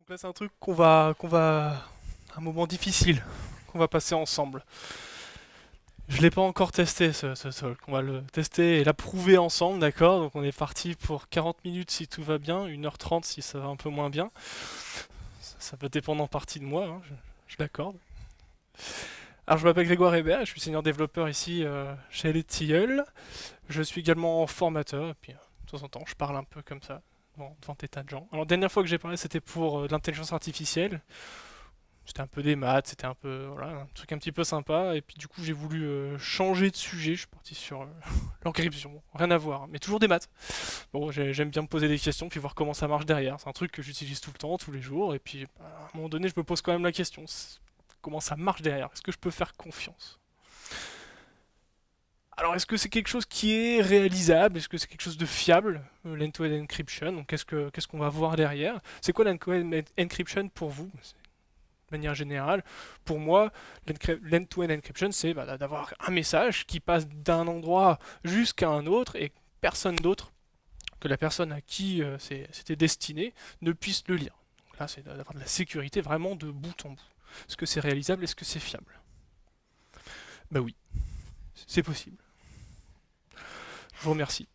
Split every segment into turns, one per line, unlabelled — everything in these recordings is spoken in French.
Donc là, c'est un truc un moment difficile, qu'on va passer ensemble. Je l'ai pas encore testé, ce talk. On va le tester et l'approuver ensemble, d'accord? Donc on est parti pour 40 minutes si tout va bien, 1h30 si ça va un peu moins bien. Ça peut dépendre en partie de moi, hein, je l'accorde. Alors je m'appelle Grégoire Hébert, je suis senior développeur ici chez Elite Tilleul. Je suis également formateur, et puis de temps en temps je parle un peu comme ça devant des tas de gens. Alors la dernière fois que j'ai parlé c'était pour de l'intelligence artificielle. C'était un peu des maths, c'était un peu voilà, un truc un petit peu sympa. Et puis du coup, j'ai voulu changer de sujet. Je suis parti sur l'encryption. Bon, rien à voir, hein, mais toujours des maths. Bon, j'aime bien me poser des questions puis voir comment ça marche derrière. C'est un truc que j'utilise tout le temps, tous les jours. Et puis bah, à un moment donné, je me pose quand même la question comment ça marche derrière? Est-ce que je peux faire confiance? Alors, est-ce que c'est quelque chose qui est réalisable? Est-ce que c'est quelque chose de fiable, l'end-to-end encryption? Donc, qu'est-ce qu'on va voir derrière? C'est quoi l'end-to-end encryption pour vous? De manière générale, pour moi, l'end-to-end encryption, c'est bah, d'avoir un message qui passe d'un endroit jusqu'à un autre et personne d'autre que la personne à qui c'était destiné ne puisse le lire. Donc là, c'est d'avoir de la sécurité vraiment de bout en bout. Est-ce que c'est réalisable? Est-ce que c'est fiable? Bah oui, c'est possible. Je vous remercie.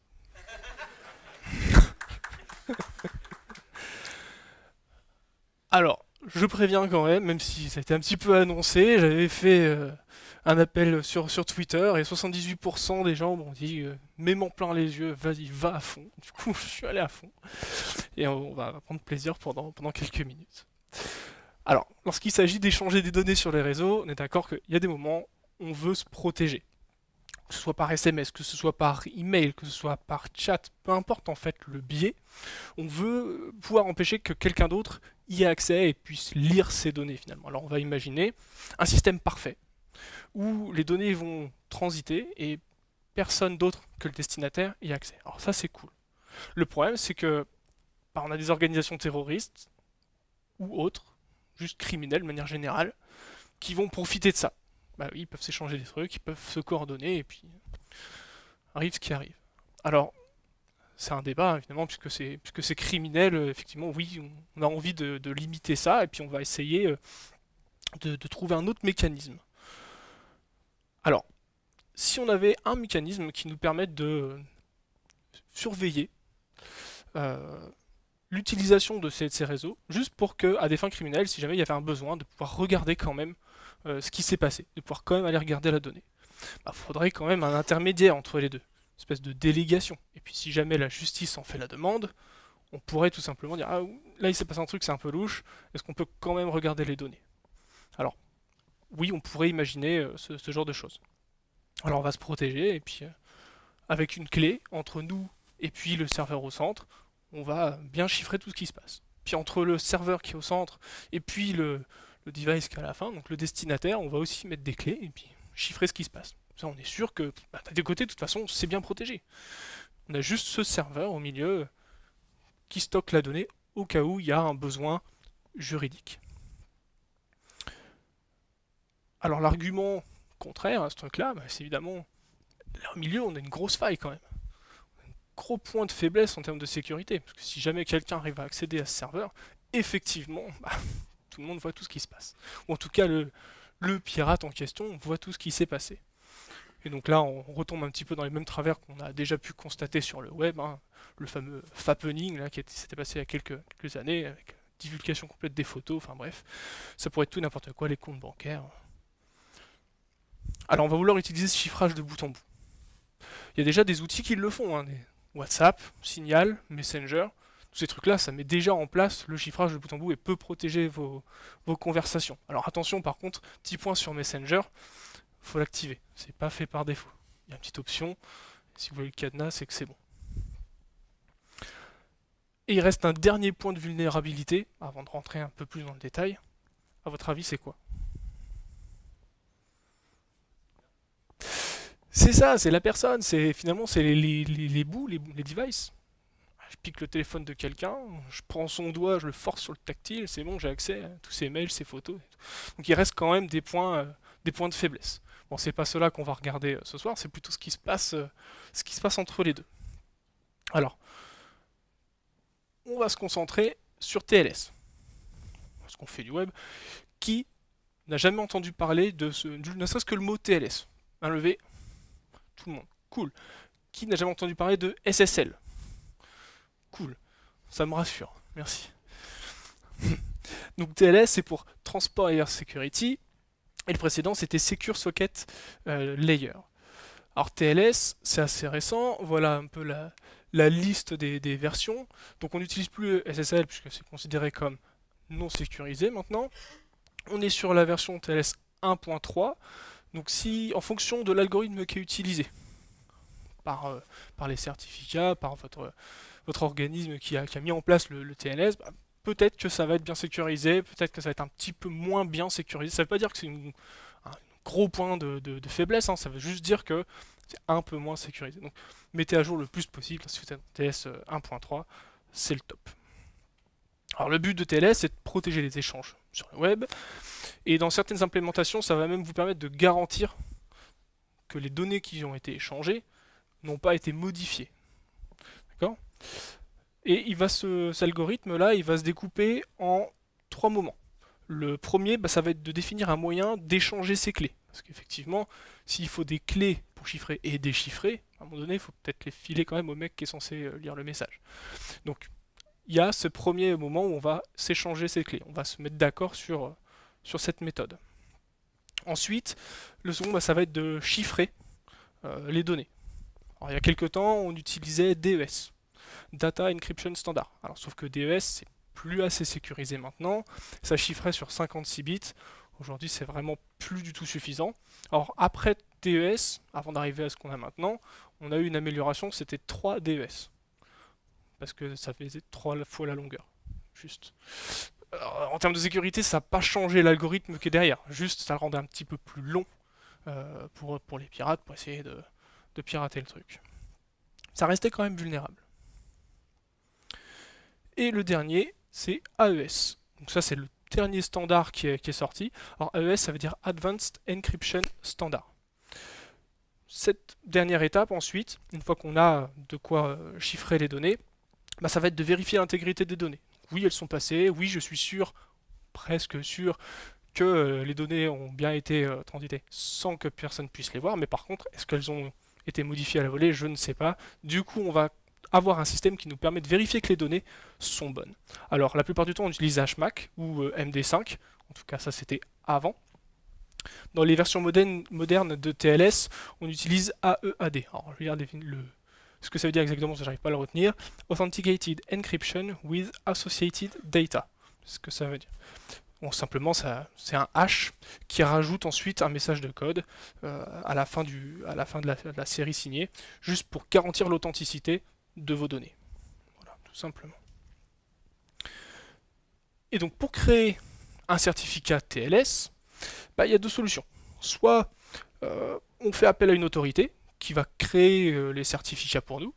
Alors, je préviens quand même si ça a été un petit peu annoncé, j'avais fait un appel sur Twitter et 78% des gens m'ont dit mets-moi plein les yeux, vas-y, va à fond. Du coup, je suis allé à fond et on va prendre plaisir pendant quelques minutes. Alors, lorsqu'il s'agit d'échanger des données sur les réseaux, on est d'accord qu'il y a des moments où on veut se protéger. Que ce soit par SMS, que ce soit par email, que ce soit par chat, peu importe en fait le biais, on veut pouvoir empêcher que quelqu'un d'autre y ait accès et puisse lire ces données finalement. Alors on va imaginer un système parfait où les données vont transiter et personne d'autre que le destinataire y a accès. Alors ça c'est cool. Le problème c'est que bah, on a des organisations terroristes ou autres, juste criminelles de manière générale, qui vont profiter de ça. Bah oui, ils peuvent s'échanger des trucs, ils peuvent se coordonner et puis arrive ce qui arrive. Alors c'est un débat évidemment puisque c'est criminel, effectivement oui on a envie de limiter ça et puis on va essayer de trouver un autre mécanisme. Alors si on avait un mécanisme qui nous permette de surveiller euh, l'utilisation de ces réseaux, juste pour que, à des fins criminelles, si jamais il y avait un besoin, de pouvoir regarder quand même ce qui s'est passé, de pouvoir quand même aller regarder la donnée. Bah, faudrait quand même un intermédiaire entre les deux, une espèce de délégation. Et puis si jamais la justice en fait la demande, on pourrait tout simplement dire ah là il s'est passé un truc, c'est un peu louche, est-ce qu'on peut quand même regarder les données? Alors oui, on pourrait imaginer ce genre de choses. Alors on va se protéger et puis avec une clé entre nous et puis le serveur au centre, on va bien chiffrer tout ce qui se passe. Puis entre le serveur qui est au centre et puis le device qui est à la fin, donc le destinataire, on va aussi mettre des clés et puis chiffrer ce qui se passe. Ça, on est sûr que bah, des côtés, de toute façon, c'est bien protégé. On a juste ce serveur au milieu qui stocke la donnée au cas où il y a un besoin juridique. Alors l'argument contraire à ce truc-là, bah, c'est évidemment là au milieu, on a une grosse faille quand même. Gros point de faiblesse en termes de sécurité. Parce que si jamais quelqu'un arrive à accéder à ce serveur, effectivement, bah, tout le monde voit tout ce qui se passe. Ou en tout cas, le pirate en question voit tout ce qui s'est passé. Et donc là, on retombe un petit peu dans les mêmes travers qu'on a déjà pu constater sur le web, hein, le fameux fappening là, qui s'était passé il y a quelques années, avec divulgation complète des photos, enfin bref, ça pourrait être tout n'importe quoi, les comptes bancaires. Alors on va vouloir utiliser ce chiffrage de bout en bout. Il y a déjà des outils qui le font, hein, des WhatsApp, Signal, Messenger, tous ces trucs-là, ça met déjà en place le chiffrage de bout en bout et peut protéger vos conversations. Alors attention par contre, petit point sur Messenger, il faut l'activer, c'est pas fait par défaut. Il y a une petite option, si vous voulez le cadenas, c'est que c'est bon. Et il reste un dernier point de vulnérabilité, avant de rentrer un peu plus dans le détail. À votre avis, c'est quoi? C'est ça, c'est la personne, c'est finalement c'est les bouts, les devices. Je pique le téléphone de quelqu'un, je prends son doigt, je le force sur le tactile, c'est bon, j'ai accès à tous ses mails, ses photos. Donc il reste quand même des points de faiblesse. Bon, c'est pas cela qu'on va regarder ce soir, c'est plutôt ce qui se passe entre les deux. Alors, on va se concentrer sur TLS. parce qu'on fait du web, qui n'a jamais entendu parler de ne serait-ce que le mot TLS? Un levé, tout le monde. Cool. Qui n'a jamais entendu parler de SSL? Cool. Ça me rassure. Merci. Donc TLS, c'est pour Transport Layer Security, et le précédent, c'était Secure Socket Layer. Alors TLS, c'est assez récent, voilà un peu la liste des versions. Donc on n'utilise plus SSL puisque c'est considéré comme non sécurisé maintenant. On est sur la version TLS 1.3. Donc si, en fonction de l'algorithme qui est utilisé par les certificats, par votre organisme qui a mis en place le TLS, bah, peut-être que ça va être bien sécurisé, peut-être que ça va être un petit peu moins bien sécurisé. Ça ne veut pas dire que c'est un gros point de faiblesse, hein, ça veut juste dire que c'est un peu moins sécurisé. Donc mettez à jour le plus possible, si vous êtes en TLS 1.3, c'est le top. Alors le but de TLS, c'est de protéger les échanges sur le web, et dans certaines implémentations, ça va même vous permettre de garantir que les données qui ont été échangées n'ont pas été modifiées. D'accord ? Et cet algorithme-là, il va se découper en 3 moments. Le premier, ça va être de définir un moyen d'échanger ces clés. Parce qu'effectivement, s'il faut des clés pour chiffrer et déchiffrer, à un moment donné, il faut peut-être les filer quand même au mec qui est censé lire le message. Donc, il y a ce premier moment où on va s'échanger ces clés. On va se mettre d'accord sur cette méthode. Ensuite, le second, ça va être de chiffrer les données. Alors, il y a quelques temps, on utilisait DES, Data Encryption Standard. Alors, sauf que DES, c'est plus assez sécurisé maintenant. Ça chiffrait sur 56 bits. Aujourd'hui, c'est vraiment plus du tout suffisant. Alors, après DES, avant d'arriver à ce qu'on a maintenant, on a eu une amélioration, c'était 3 DES. Parce que ça faisait 3 fois la longueur. Juste. Alors, en termes de sécurité, ça n'a pas changé l'algorithme qui est derrière. Juste, ça le rendait un petit peu plus long pour les pirates, pour essayer de pirater le truc. Ça restait quand même vulnérable. Et le dernier, c'est AES. Donc ça, c'est le dernier standard qui est sorti. Alors AES, ça veut dire Advanced Encryption Standard. Cette dernière étape, ensuite, une fois qu'on a de quoi chiffrer les données, ça va être de vérifier l'intégrité des données. Oui, elles sont passées. Oui, je suis sûr, presque sûr, que les données ont bien été transitées sans que personne puisse les voir. Mais par contre, est-ce qu'elles ont été modifiées à la volée? Je ne sais pas. Du coup, on va avoir un système qui nous permet de vérifier que les données sont bonnes. Alors, la plupart du temps, on utilise HMAC ou MD5. En tout cas, ça, c'était avant. Dans les versions modernes de TLS, on utilise AEAD. Alors, je vais regarder ce que ça veut dire exactement, ça j'arrive pas à le retenir. Authenticated Encryption with Associated Data. C'est ce que ça veut dire. Bon, simplement, c'est un hash qui rajoute ensuite un message de code à la fin de la série signée, juste pour garantir l'authenticité de vos données. Voilà, tout simplement. Et donc, pour créer un certificat TLS, il y a deux solutions. Soit on fait appel à une autorité qui va créer les certificats pour nous.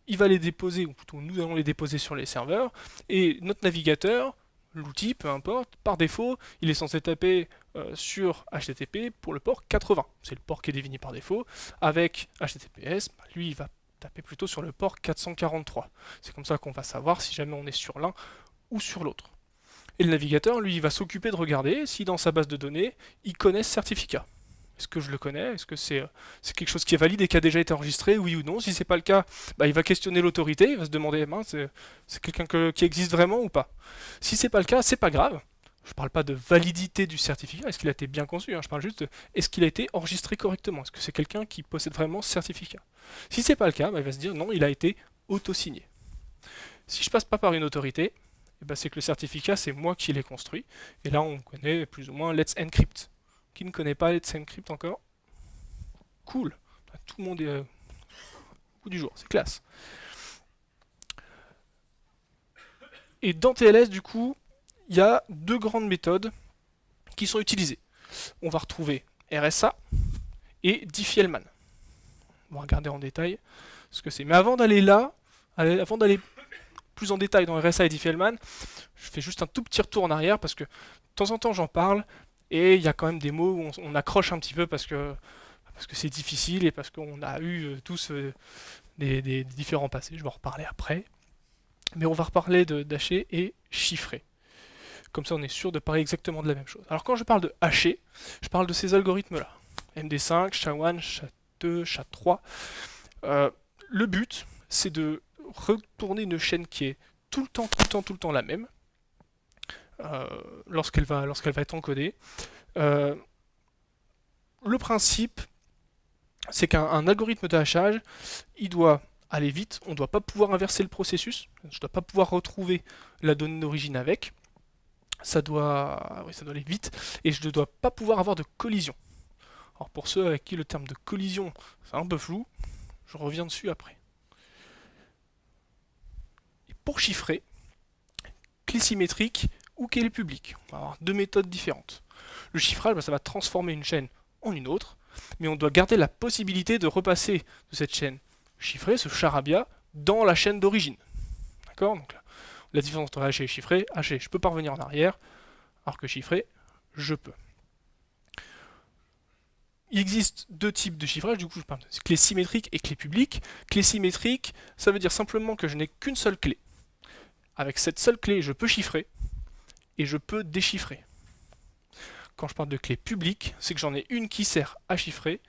Il va les déposer, ou plutôt nous allons les déposer sur les serveurs, et notre navigateur, l'outil, peu importe, par défaut, il est censé taper sur HTTP pour le port 80. C'est le port qui est défini par défaut. Avec HTTPS, lui, il va taper plutôt sur le port 443. C'est comme ça qu'on va savoir si jamais on est sur l'un ou sur l'autre. Et le navigateur, lui, il va s'occuper de regarder si dans sa base de données, il connaît ce certificat. Est-ce que je le connais? Est-ce que c'est quelque chose qui est valide et qui a déjà été enregistré? Oui ou non? Si c'est pas le cas, il va questionner l'autorité, il va se demander, c'est quelqu'un qui existe vraiment ou pas? Si c'est pas le cas, c'est pas grave. Je parle pas de validité du certificat, est-ce qu'il a été bien conçu, hein? Je parle juste de, est-ce qu'il a été enregistré correctement? Est-ce que c'est quelqu'un qui possède vraiment ce certificat? Si c'est pas le cas, il va se dire, non, il a été auto-signé. Si je passe pas par une autorité, c'est que le certificat, c'est moi qui l'ai construit. Et là, on connaît plus ou moins Let's Encrypt. Qui ne connaît pas Let's Encrypt encore? Cool. Tout le monde est au bout du jour. C'est classe. Et dans TLS, du coup, il y a deux grandes méthodes qui sont utilisées. On va retrouver RSA et Diffie-Hellman. On va regarder en détail ce que c'est. Mais avant d'aller là, avant d'aller plus en détail dans RSA et Diffie-Hellman, je fais juste un tout petit retour en arrière parce que de temps en temps j'en parle et il y a quand même des mots où on accroche un petit peu parce que c'est difficile et parce qu'on a eu tous des différents passés. Je vais en reparler après. Mais on va reparler d'hacher et chiffrer. Comme ça, on est sûr de parler exactement de la même chose. Alors quand je parle de hacher, je parle de ces algorithmes-là. MD5, SHA-1, SHA-2, SHA-3. Le but, c'est de retourner une chaîne qui est tout le temps la même lorsqu'elle va être encodée. Le principe, c'est qu'un algorithme de hachage, il doit aller vite, on ne doit pas pouvoir inverser le processus, je ne dois pas pouvoir retrouver la donnée d'origine avec, ça doit aller vite, et je ne dois pas pouvoir avoir de collision. Alors pour ceux avec qui le terme de collision, c'est un peu flou, je reviens dessus après. Et pour chiffrer, clé symétrique ou clé publique, on va avoir deux méthodes différentes. Le chiffrage, ça va transformer une chaîne en une autre, mais on doit garder la possibilité de repasser de cette chaîne chiffrée, ce charabia, dans la chaîne d'origine. D'accord? Donc la différence entre haché et chiffré, haché, je peux pas revenir en arrière, alors que chiffré, je peux. Il existe deux types de chiffrage, du coup je parle de clé symétrique et clé publique. Clé symétrique, ça veut dire simplement que je n'ai qu'une seule clé. Avec cette seule clé, je peux chiffrer et je peux déchiffrer. Quand je parle de clé publique, c'est que j'en ai une qui sert à chiffrer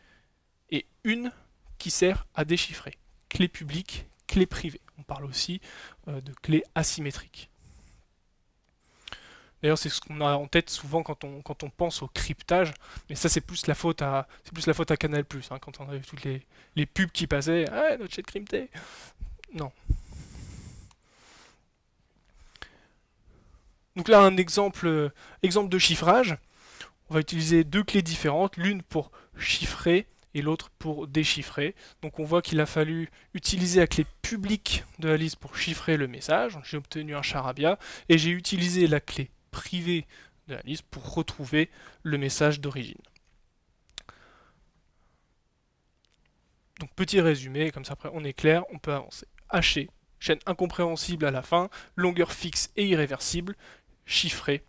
et une qui sert à déchiffrer. Clé publique, clé privée. On parle aussi de clé asymétrique. D'ailleurs, c'est ce qu'on a en tête souvent quand on pense au cryptage, mais ça c'est plus la faute à Canal+, hein, quand on avait toutes les pubs qui passaient, ah, notre chaîne cryptée. Non. Donc là, un exemple de chiffrage. On va utiliser deux clés différentes, l'une pour chiffrer et l'autre pour déchiffrer. Donc on voit qu'il a fallu utiliser la clé publique de la liste pour chiffrer le message. J'ai obtenu un charabia et j'ai utilisé la clé privée de la liste pour retrouver le message d'origine. Donc petit résumé, comme ça après on est clair, on peut avancer. Haché, chaîne incompréhensible à la fin, longueur fixe et irréversible, chiffré,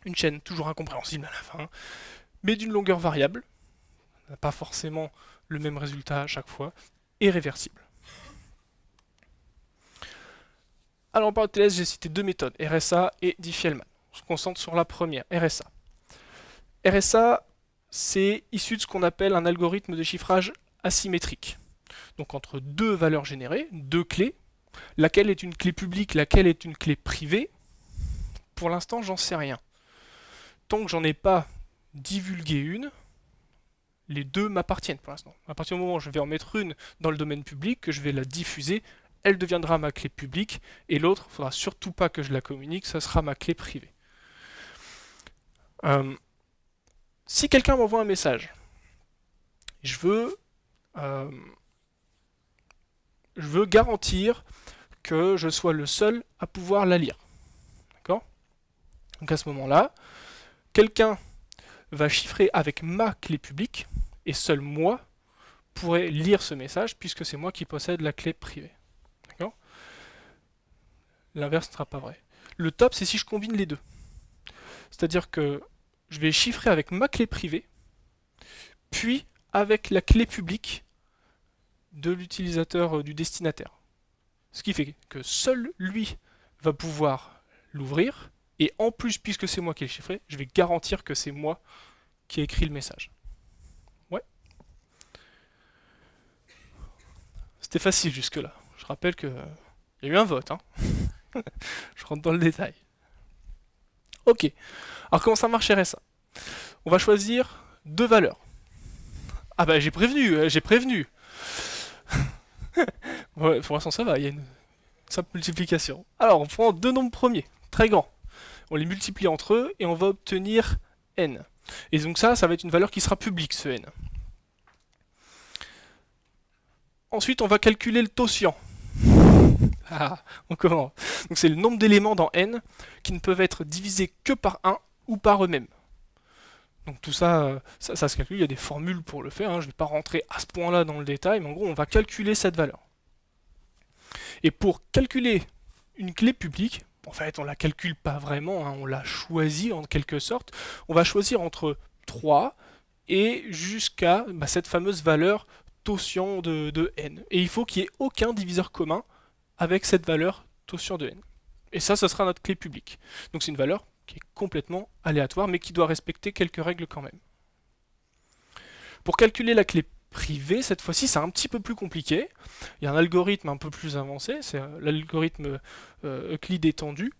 une chaîne toujours incompréhensible à la fin, mais d'une longueur variable, on n'a pas forcément le même résultat à chaque fois, et réversible. Alors en parenthèse, j'ai cité deux méthodes, RSA et Diffie-Hellman. On se concentre sur la première, RSA. RSA, c'est issu de ce qu'on appelle un algorithme de chiffrage asymétrique. Donc entre deux valeurs générées, deux clés, laquelle est une clé publique, laquelle est une clé privée, pour l'instant j'en sais rien. Tant que j'en ai pas divulgué une, les deux m'appartiennent pour l'instant. À partir du moment où je vais en mettre une dans le domaine public, que je vais la diffuser, elle deviendra ma clé publique, et l'autre, il ne faudra surtout pas que je la communique, ça sera ma clé privée. Si quelqu'un m'envoie un message, je veux garantir que je sois le seul à pouvoir la lire. D'accord? Donc à ce moment-là, quelqu'un va chiffrer avec ma clé publique, et seul moi pourrais lire ce message, puisque c'est moi qui possède la clé privée. D'accord? L'inverse ne sera pas vrai. Le top, c'est si je combine les deux. C'est-à-dire que je vais chiffrer avec ma clé privée, puis avec la clé publique de l'utilisateur, du destinataire. Ce qui fait que seul lui va pouvoir l'ouvrir, et en plus, puisque c'est moi qui ai chiffré, je vais garantir que c'est moi qui ai écrit le message. Ouais. C'était facile jusque-là. Je rappelle que il y a eu un vote, hein. Je rentre dans le détail. Ok. Alors comment ça marche RSA? On va choisir deux valeurs. Ah bah j'ai prévenu, j'ai prévenu. Ouais, pour l'instant ça va, il y a une simple multiplication. Alors on prend deux nombres premiers, très grands. On les multiplie entre eux et on va obtenir n. Et donc ça va être une valeur qui sera publique, ce n. Ensuite, on va calculer le totient. Ah, on commence. Donc c'est le nombre d'éléments dans n qui ne peuvent être divisés que par 1 ou par eux-mêmes. Donc tout ça, ça se calcule, il y a des formules pour le faire, hein. Je ne vais pas rentrer à ce point-là dans le détail, mais en gros, on va calculer cette valeur. Et pour calculer une clé publique, en fait, on ne la calcule pas vraiment, hein, on la choisit en quelque sorte. On va choisir entre 3 et jusqu'à cette fameuse valeur totient de n. Et il faut qu'il n'y ait aucun diviseur commun avec cette valeur totient de n. Et ça sera notre clé publique. Donc c'est une valeur qui est complètement aléatoire, mais qui doit respecter quelques règles quand même. Pour calculer la clé privée, cette fois-ci, c'est un petit peu plus compliqué. Il y a un algorithme un peu plus avancé, c'est l'algorithme Euclide étendu.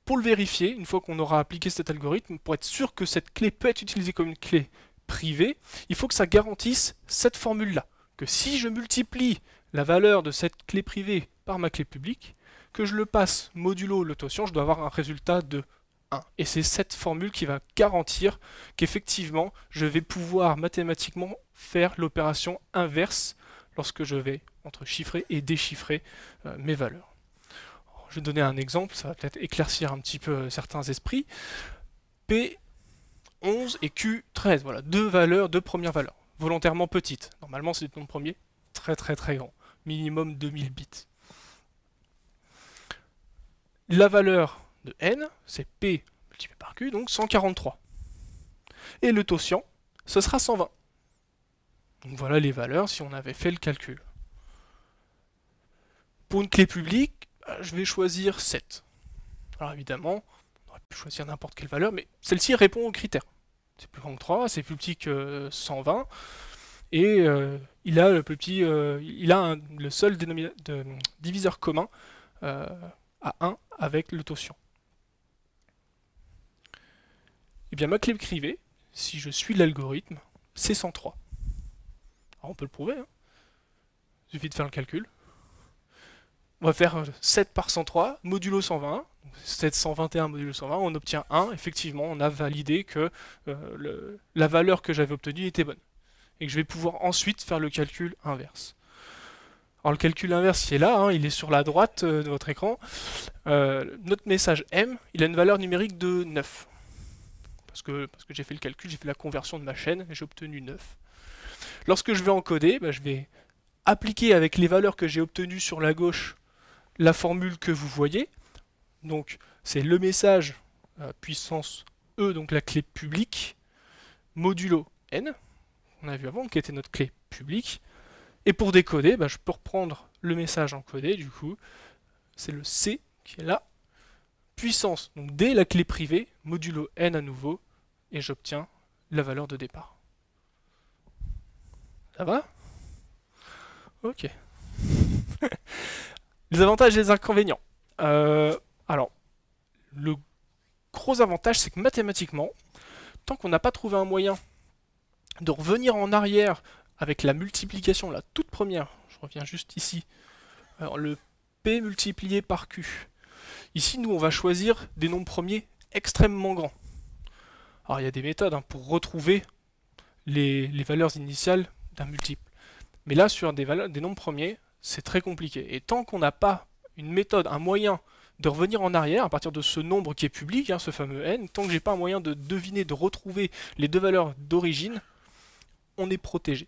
Pour le vérifier, une fois qu'on aura appliqué cet algorithme, pour être sûr que cette clé peut être utilisée comme une clé privée, il faut que ça garantisse cette formule-là. Que si je multiplie la valeur de cette clé privée par ma clé publique, que je le passe modulo le taution, je dois avoir un résultat de 1. Et c'est cette formule qui va garantir qu'effectivement, je vais pouvoir mathématiquement faire l'opération inverse lorsque je vais entre chiffrer et déchiffrer mes valeurs. Alors, je vais donner un exemple, ça va peut-être éclaircir un petit peu certains esprits. P11 et Q13, voilà, deux premières valeurs, volontairement petites. Normalement, c'est le nombre premier très grand, minimum 2000 bits. La valeur de n, c'est P multiplié par Q, donc 143. Et le taution, ce sera 120. Donc voilà les valeurs si on avait fait le calcul. Pour une clé publique, je vais choisir 7. Alors évidemment, on aurait pu choisir n'importe quelle valeur, mais celle-ci répond aux critères. C'est plus grand que 3, c'est plus petit que 120, et il a le seul diviseur commun à 1 avec le taution. Et bien ma clé privée, si je suis l'algorithme, c'est 103. Alors on peut le prouver, hein. Il suffit de faire le calcul. On va faire 7 par 103, modulo 120, 721 modulo 120, on obtient 1. Effectivement, on a validé que la valeur que j'avais obtenue était bonne. Et que je vais pouvoir ensuite faire le calcul inverse. Alors le calcul inverse, il est là, hein, il est sur la droite de votre écran. Notre message M, il a une valeur numérique de 9. Parce que j'ai fait le calcul, j'ai fait la conversion de ma chaîne, et j'ai obtenu 9. Lorsque je vais encoder, je vais appliquer avec les valeurs que j'ai obtenues sur la gauche la formule que vous voyez. Donc c'est le message puissance E, donc la clé publique, modulo N, qu'on a vu avant, qui était notre clé publique. Et pour décoder, je peux reprendre le message encodé, du coup, c'est le C qui est là, puissance, donc D, la clé privée, modulo N à nouveau, et j'obtiens la valeur de départ. Ça va? Ok. Les avantages et les inconvénients. Alors, le gros avantage, c'est que mathématiquement, tant qu'on n'a pas trouvé un moyen de revenir en arrière avec la multiplication, la toute première, je reviens juste ici, alors le P multiplié par Q. Ici, nous, on va choisir des nombres premiers extrêmement grands. Alors, il y a des méthodes pour retrouver les valeurs initiales d'un multiple. Mais là, sur des nombres premiers, c'est très compliqué. Et tant qu'on n'a pas une méthode, un moyen de revenir en arrière à partir de ce nombre qui est public, ce fameux n, tant que j'ai pas un moyen de deviner, de retrouver les deux valeurs d'origine, on est protégé.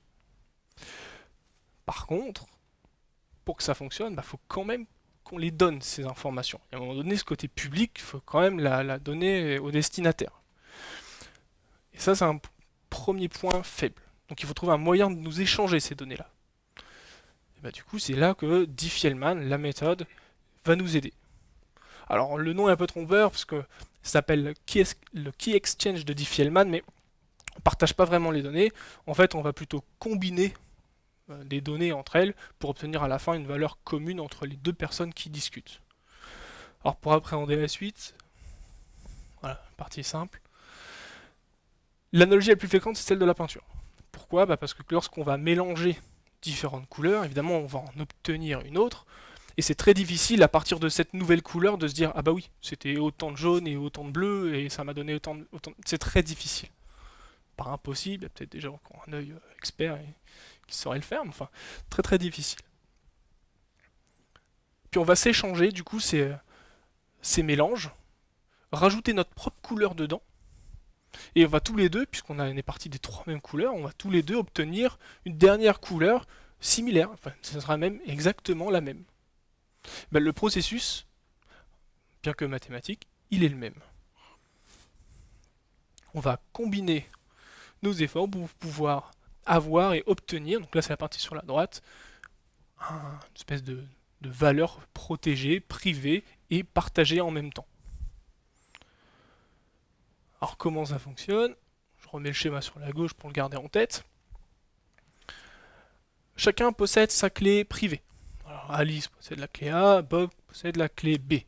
Par contre, pour que ça fonctionne, faut quand même qu'on les donne, ces informations. Et à un moment donné, ce côté public, il faut quand même la donner au destinataire. Et ça, c'est un premier point faible. Donc il faut trouver un moyen de nous échanger ces données-là. Et du coup, c'est là que Diffie-Hellman, la méthode, va nous aider. Alors le nom est un peu trompeur, parce que ça s'appelle le Key Exchange de Diffie-Hellman, mais on ne partage pas vraiment les données. En fait, on va plutôt combiner des données entre elles pour obtenir à la fin une valeur commune entre les deux personnes qui discutent. Alors pour appréhender la suite, voilà, partie simple. L'analogie la plus fréquente, c'est celle de la peinture. Pourquoi? Parce que lorsqu'on va mélanger différentes couleurs, évidemment on va en obtenir une autre, et c'est très difficile à partir de cette nouvelle couleur de se dire ah bah oui, c'était autant de jaune et autant de bleu, et ça m'a donné autant de... C'est très difficile. Pas impossible, il y a peut-être des gens qui ont un œil expert et qui sauraient le faire, mais enfin, très difficile. Puis on va s'échanger du coup ces mélanges, rajouter notre propre couleur dedans, et on va tous les deux, puisqu'on est parti des trois mêmes couleurs, on va tous les deux obtenir une dernière couleur similaire. Enfin, ce sera même exactement la même. Le processus, bien que mathématique, il est le même. On va combiner nos efforts pour pouvoir avoir et obtenir, donc là c'est la partie sur la droite, une espèce de valeur protégée, privée et partagée en même temps. Alors comment ça fonctionne? Je remets le schéma sur la gauche pour le garder en tête. Chacun possède sa clé privée. Alors Alice possède la clé A, Bob possède la clé B.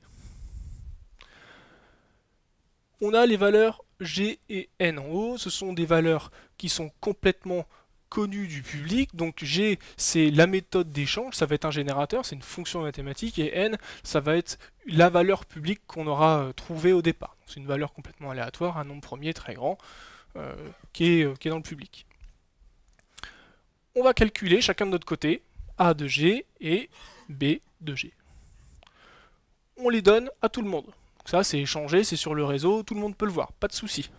On a les valeurs G et N en haut, ce sont des valeurs qui sont complètement connues du public. Donc G, c'est la méthode d'échange, ça va être un générateur, c'est une fonction mathématique, et N, ça va être la valeur publique qu'on aura trouvée au départ. C'est une valeur complètement aléatoire, un nombre premier très grand, qui est dans le public. On va calculer chacun de notre côté A de G et B de G. On les donne à tout le monde. Donc ça, c'est échangé, c'est sur le réseau, tout le monde peut le voir, pas de souci.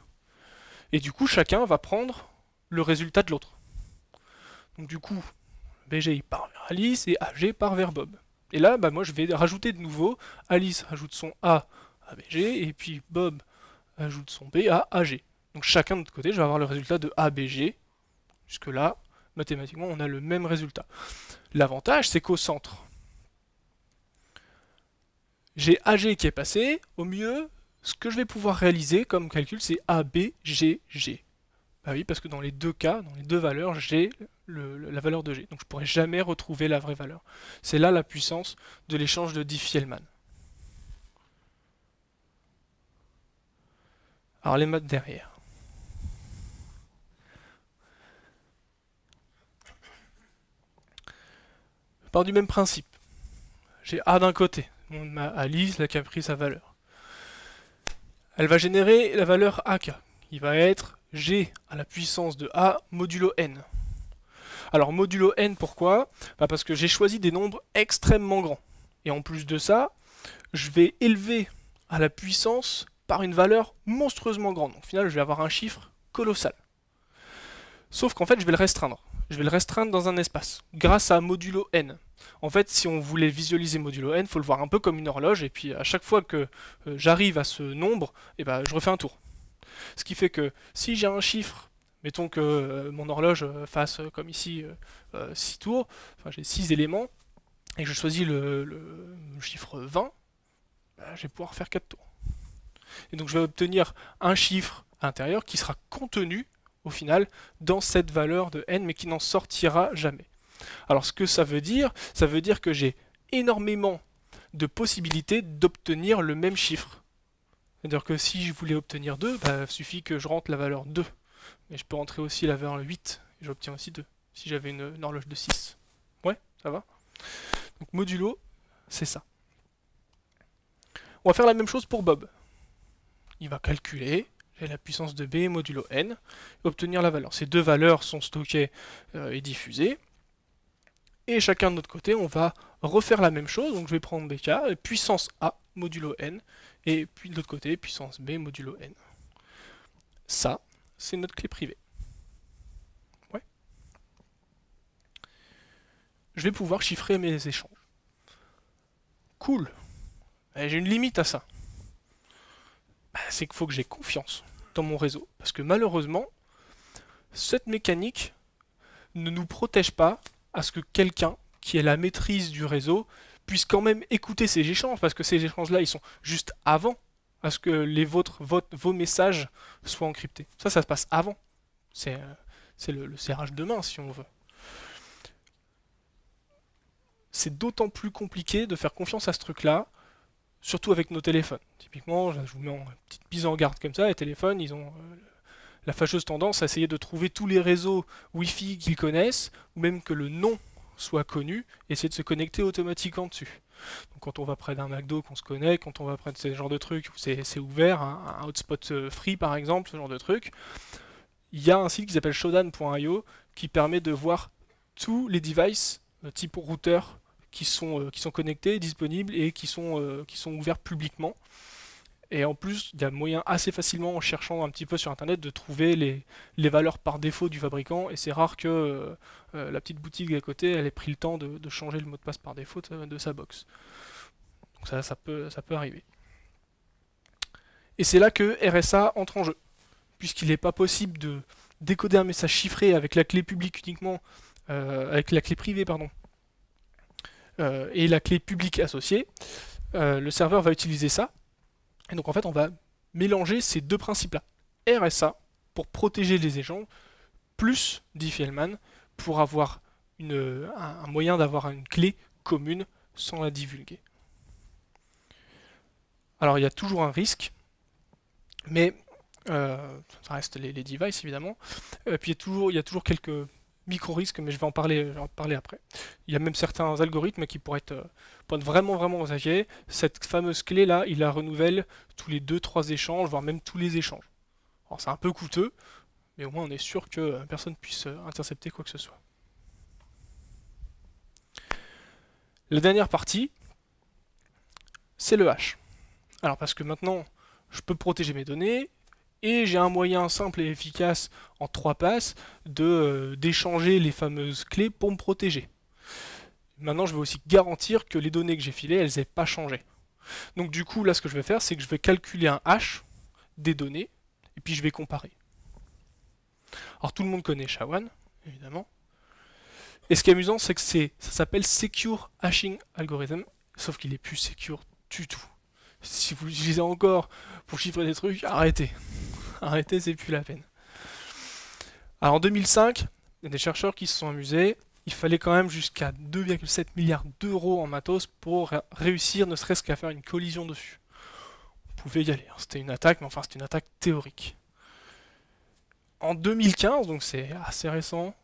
Et du coup, chacun va prendre le résultat de l'autre. Donc du coup, BG il part vers Alice et AG part vers Bob. Et là, bah, moi je vais rajouter de nouveau, Alice rajoute son A à BG, et puis Bob ajoute son B à AG. Donc chacun de notre côté, je vais avoir le résultat de ABG. Jusque là, mathématiquement, on a le même résultat. L'avantage, c'est qu'au centre, j'ai AG qui est passé. Au mieux, ce que je vais pouvoir réaliser comme calcul, c'est ABGG. Bah oui, parce que dans les deux cas, dans les deux valeurs, j'ai la valeur de G. Donc je ne pourrai jamais retrouver la vraie valeur. C'est là la puissance de l'échange de Diffie-Hellman. Alors les maths derrière. Je pars du même principe. J'ai A d'un côté, ma Alice, là qui a pris sa valeur. Elle va générer la valeur AK, qui va être G à la puissance de A modulo N. Alors modulo N, pourquoi? Parce que j'ai choisi des nombres extrêmement grands. Et en plus de ça, je vais élever à la puissance par une valeur monstrueusement grande. Donc, au final, je vais avoir un chiffre colossal. Sauf qu'en fait, je vais le restreindre. Je vais le restreindre dans un espace, grâce à modulo N. En fait, si on voulait visualiser modulo N, il faut le voir un peu comme une horloge, et puis à chaque fois que j'arrive à ce nombre, eh ben, je refais un tour. Ce qui fait que si j'ai un chiffre, mettons que mon horloge fasse comme ici 6 tours, enfin j'ai 6 éléments, et que je choisis le chiffre 20, bah, je vais pouvoir faire 4 tours. Et donc je vais obtenir un chiffre intérieur qui sera contenu au final dans cette valeur de n, mais qui n'en sortira jamais. Alors ce que ça veut dire que j'ai énormément de possibilités d'obtenir le même chiffre. C'est-à-dire que si je voulais obtenir 2, bah, il suffit que je rentre la valeur 2. Mais je peux rentrer aussi la valeur 8, et j'obtiens aussi 2, si j'avais une horloge de 6. Ouais, ça va? Donc modulo, c'est ça. On va faire la même chose pour Bob. Il va calculer la puissance de B modulo n, et obtenir la valeur. Ces deux valeurs sont stockées et diffusées. Et chacun de notre côté, on va refaire la même chose. Donc je vais prendre BK, et puissance A modulo n, et puis de l'autre côté, puissance B modulo n. Ça, c'est notre clé privée. Ouais. Je vais pouvoir chiffrer mes échanges. Cool. J'ai une limite à ça. C'est qu'il faut que j'ai confiance dans mon réseau. Parce que malheureusement, cette mécanique ne nous protège pas à ce que quelqu'un qui ait la maîtrise du réseau puisse quand même écouter ces échanges, parce que ces échanges-là, ils sont juste avant à ce que vos messages soient encryptés. Ça se passe avant. C'est le serrage de main, si on veut. C'est d'autant plus compliqué de faire confiance à ce truc-là, surtout avec nos téléphones. Typiquement, je vous mets en petite mise en garde comme ça, les téléphones, ils ont la fâcheuse tendance à essayer de trouver tous les réseaux Wi-Fi qu'ils connaissent, ou même que le nom soit connu, et essayer de se connecter automatiquement dessus. Donc quand on va près d'un McDo, qu'on se connecte, quand on va près de ce genre de trucs où c'est ouvert, un hotspot free par exemple, ce genre de truc, il y a un site qui s'appelle shodan.io qui permet de voir tous les devices type routeur qui sont connectés, disponibles et qui sont ouverts publiquement. Et en plus, il y a moyen assez facilement, en cherchant un petit peu sur internet, de trouver les valeurs par défaut du fabricant. Et c'est rare que la petite boutique à côté, elle ait pris le temps de changer le mot de passe par défaut de sa box. Donc ça peut arriver. Et c'est là que RSA entre en jeu. Puisqu'il n'est pas possible de décoder un message chiffré avec la clé publique uniquement, avec la clé privée, pardon, et la clé publique associée, le serveur va utiliser ça. Et donc en fait, on va mélanger ces deux principes-là. RSA pour protéger les échanges, plus Diffie-Hellman pour avoir un moyen d'avoir une clé commune sans la divulguer. Alors il y a toujours un risque, mais ça reste les devices évidemment. Puis il y a toujours quelques micro-risques, mais je vais en parler après. Il y a même certains algorithmes qui pourraient être vraiment attaqués. Cette fameuse clé là, il la renouvelle tous les 2-3 échanges, voire même tous les échanges. Alors c'est un peu coûteux, mais au moins on est sûr que personne puisse intercepter quoi que ce soit. La dernière partie, c'est le hash. Alors parce que maintenant, je peux protéger mes données, et j'ai un moyen simple et efficace en 3 passes d'échanger les fameuses clés pour me protéger. Maintenant, je vais aussi garantir que les données que j'ai filées, elles n'aient pas changé. Donc du coup, là, ce que je vais faire, c'est que je vais calculer un hash des données, et puis je vais comparer. Alors tout le monde connaît SHA-1, évidemment. Et ce qui est amusant, c'est que ça s'appelle Secure Hashing Algorithm, sauf qu'il est plus secure du tout. Si vous l'utilisez encore pour chiffrer des trucs, arrêtez. Arrêtez, c'est plus la peine. Alors en 2005, il y a des chercheurs qui se sont amusés. Il fallait quand même jusqu'à 2,7 milliards d'euros en matos pour réussir ne serait-ce qu'à faire une collision dessus. On pouvait y aller. C'était une attaque, mais enfin c'était une attaque théorique. En 2015, donc c'est assez récent,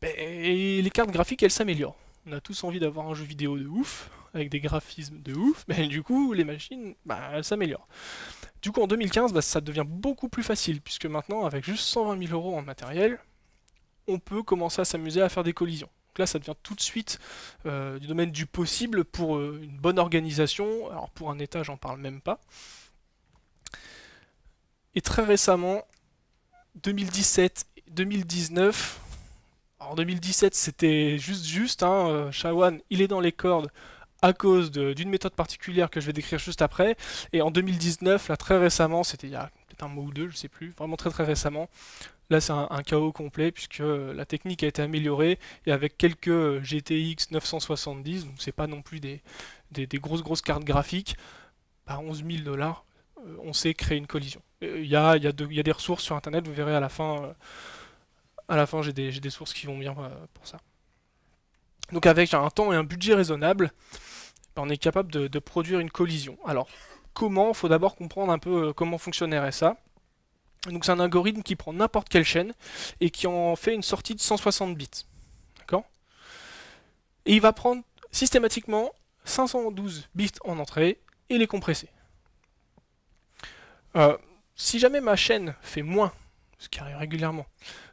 les cartes graphiques elles s'améliorent. On a tous envie d'avoir un jeu vidéo de ouf, avec des graphismes de ouf, mais du coup les machines, elles s'améliorent. Du coup en 2015, ça devient beaucoup plus facile, puisque maintenant avec juste 120 000 euros en matériel, on peut commencer à s'amuser à faire des collisions. Donc là ça devient tout de suite du domaine du possible pour une bonne organisation, alors pour un État j'en parle même pas. Et très récemment, 2017 et 2019, en 2017 c'était juste, hein, SHA-1 il est dans les cordes à cause d'une méthode particulière que je vais décrire juste après, et en 2019, là très récemment, c'était il y a peut-être un mois ou deux, je sais plus, vraiment très récemment, là c'est un chaos complet puisque la technique a été améliorée, et avec quelques GTX 970, donc c'est pas non plus des grosses cartes graphiques, 11 000 $, on sait créer une collision. Il y a des ressources sur internet, vous verrez à la fin. J'ai des sources qui vont bien pour ça. Donc avec un temps et un budget raisonnable, on est capable de produire une collision. Alors, comment? Il faut d'abord comprendre un peu comment fonctionne RSA. Donc c'est un algorithme qui prend n'importe quelle chaîne et qui en fait une sortie de 160 bits. D'accord? Et il va prendre systématiquement 512 bits en entrée et les compresser. Si jamais ma chaîne fait moins, ce qui arrive régulièrement,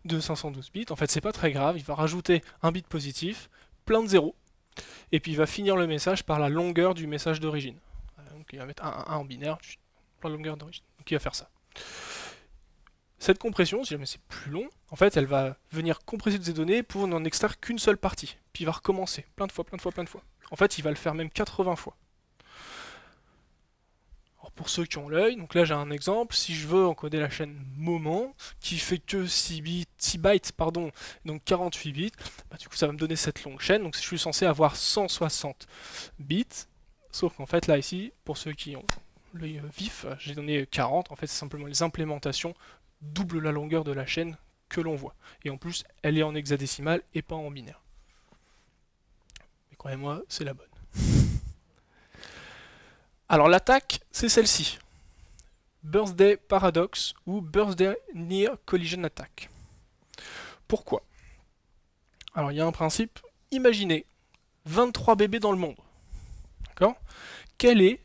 de 512 bits, en fait c'est pas très grave, il va rajouter un bit positif, plein de zéros, et puis il va finir le message par la longueur du message d'origine. Donc il va mettre 1 en binaire, la longueur d'origine. Donc il va faire ça. Cette compression, si jamais c'est plus long, en fait elle va venir compresser ces données pour n'en extraire qu'une seule partie. Puis il va recommencer plein de fois. En fait il va le faire même 80 fois. Alors pour ceux qui ont l'œil, donc là j'ai un exemple, si je veux encoder la chaîne moment, qui fait que 6 bytes, pardon, donc 48 bits, du coup ça va me donner cette longue chaîne, donc je suis censé avoir 160 bits, sauf qu'en fait là ici, pour ceux qui ont l'œil vif, j'ai donné 40, en fait c'est simplement les implémentations doublent la longueur de la chaîne que l'on voit. Et en plus, elle est en hexadécimal et pas en binaire. Mais croyez-moi, c'est la bonne. Alors l'attaque, c'est celle-ci. Birthday Paradox ou Birthday Near Collision Attack. Pourquoi? Alors il y a un principe, imaginez 23 bébés dans le monde. D'accord? Quelle est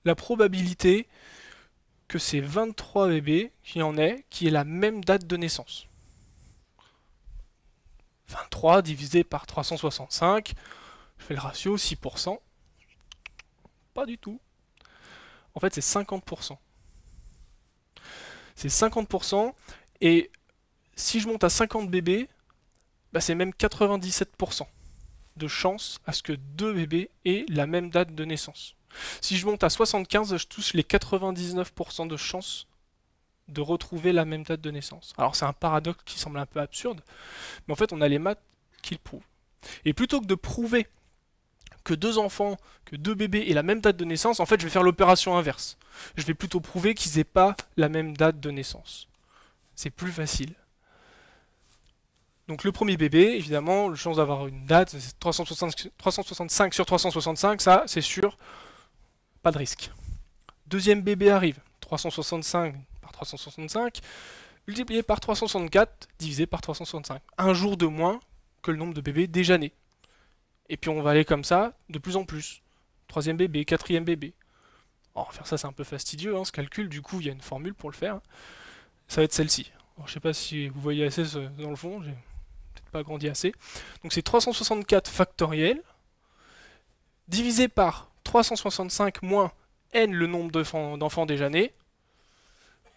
la probabilité que ces 23 bébés qui aient la même date de naissance? 23 divisé par 365, je fais le ratio, 6%. Pas du tout. En fait, c'est 50%. C'est 50%, et si je monte à 50 bébés, c'est même 97% de chance à ce que 2 bébés aient la même date de naissance. Si je monte à 75, je touche les 99% de chance de retrouver la même date de naissance. Alors c'est un paradoxe qui semble un peu absurde, mais en fait on a les maths qui le prouvent. Et plutôt que de prouver que 2 enfants, que 2 bébés aient la même date de naissance, en fait je vais faire l'opération inverse. Je vais plutôt prouver qu'ils n'aient pas la même date de naissance. c'est plus facile. Donc le premier bébé, évidemment, la chance d'avoir une date, c'est 365 sur 365, ça c'est sûr, pas de risque. Deuxième bébé arrive, 365 par 365, multiplié par 364, divisé par 365. Un jour de moins que le nombre de bébés déjà nés. Et puis on va aller comme ça, de plus en plus. Troisième bébé, quatrième bébé. Alors faire ça c'est un peu fastidieux, hein, ce calcul, du coup il y a une formule pour le faire. Ça va être celle-ci. Alors, je sais pas si vous voyez assez dans le fond, j'ai peut-être pas grandi assez. Donc c'est 364 factoriel, divisé par 365 moins n le nombre d'enfants déjà nés,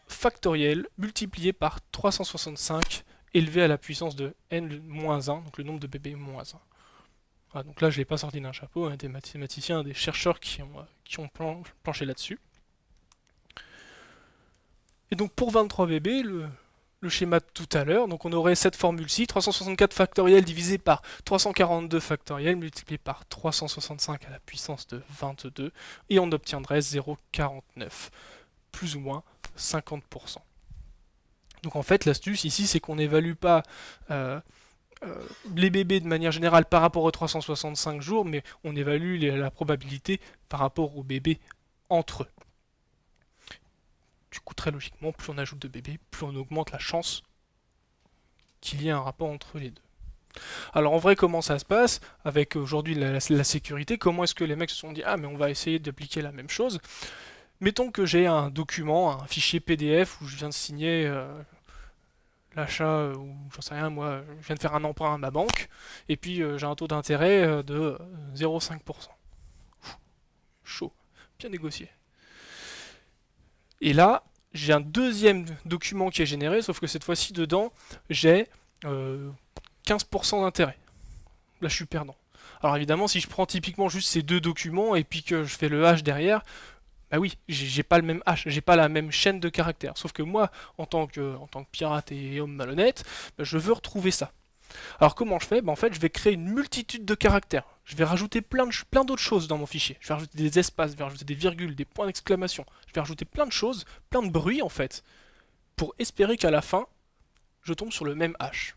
factoriel multiplié par 365 élevé à la puissance de n-1, donc le nombre de bébés moins 1. Voilà, donc là je ne l'ai pas sorti d'un chapeau, hein, des mathématiciens, des chercheurs qui ont planché là-dessus. Et donc pour 23 bébés, le schéma de tout à l'heure, donc on aurait cette formule-ci, 364 factoriel divisé par 342 factoriel multiplié par 365 à la puissance de 22, et on obtiendrait 0,49, plus ou moins 50%. Donc en fait l'astuce ici c'est qu'on n'évalue pas les bébés de manière générale par rapport aux 365 jours, mais on évalue la probabilité par rapport aux bébés entre eux. Du coup, très logiquement, plus on ajoute de bébés, plus on augmente la chance qu'il y ait un rapport entre les deux. Alors en vrai, comment ça se passe avec aujourd'hui la sécurité? Comment est-ce que les mecs se sont dit ah mais on va essayer d'appliquer la même chose? Mettons que j'ai un document, un fichier PDF où je viens de signer l'achat, ou j'en sais rien, moi, je viens de faire un emprunt à ma banque, et puis j'ai un taux d'intérêt de 0,5%. Chaud, bien négocié. Et là, j'ai un deuxième document qui est généré, sauf que cette fois-ci, dedans, j'ai 15% d'intérêt. Là, je suis perdant. Alors évidemment, si je prends typiquement juste ces deux documents, et puis que je fais le hash derrière, bah oui, j'ai pas le même hash, j'ai pas la même chaîne de caractères. Sauf que moi, en tant que pirate et homme malhonnête, bah, je veux retrouver ça. Alors comment je fais? Bah, en fait, je vais créer une multitude de caractères. Je vais rajouter plein d'autres choses dans mon fichier. Je vais rajouter des espaces, je vais rajouter des virgules, des points d'exclamation. Je vais rajouter plein de choses, plein de bruit en fait, pour espérer qu'à la fin, je tombe sur le même hash.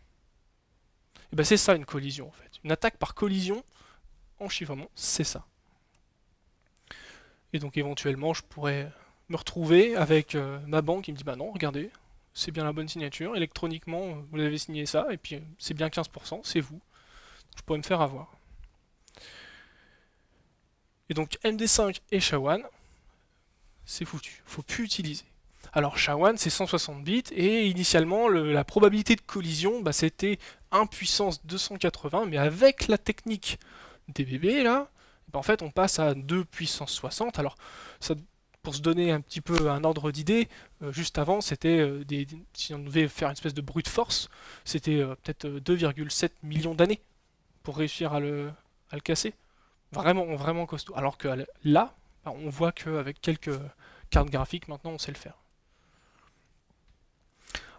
Et bah c'est ça une collision en fait. Une attaque par collision en chiffrement, c'est ça. Et donc éventuellement, je pourrais me retrouver avec ma banque qui me dit bah non, regardez, c'est bien la bonne signature, électroniquement vous avez signé ça, et puis c'est bien 15%, c'est vous. Je pourrais me faire avoir. Et donc MD5 et SHA-1, c'est foutu, faut plus utiliser. Alors SHA-1 c'est 160 bits, et initialement la probabilité de collision bah, c'était 1 puissance 280, mais avec la technique des bébés là, en fait on passe à 2 puissance 60. Alors ça, pour se donner un petit peu un ordre d'idée, juste avant c'était si on devait faire une espèce de brute force, c'était peut-être 2,7 millions d'années pour réussir à le casser. Vraiment costaud. Alors que là, bah, on voit qu'avec quelques cartes graphiques maintenant on sait le faire.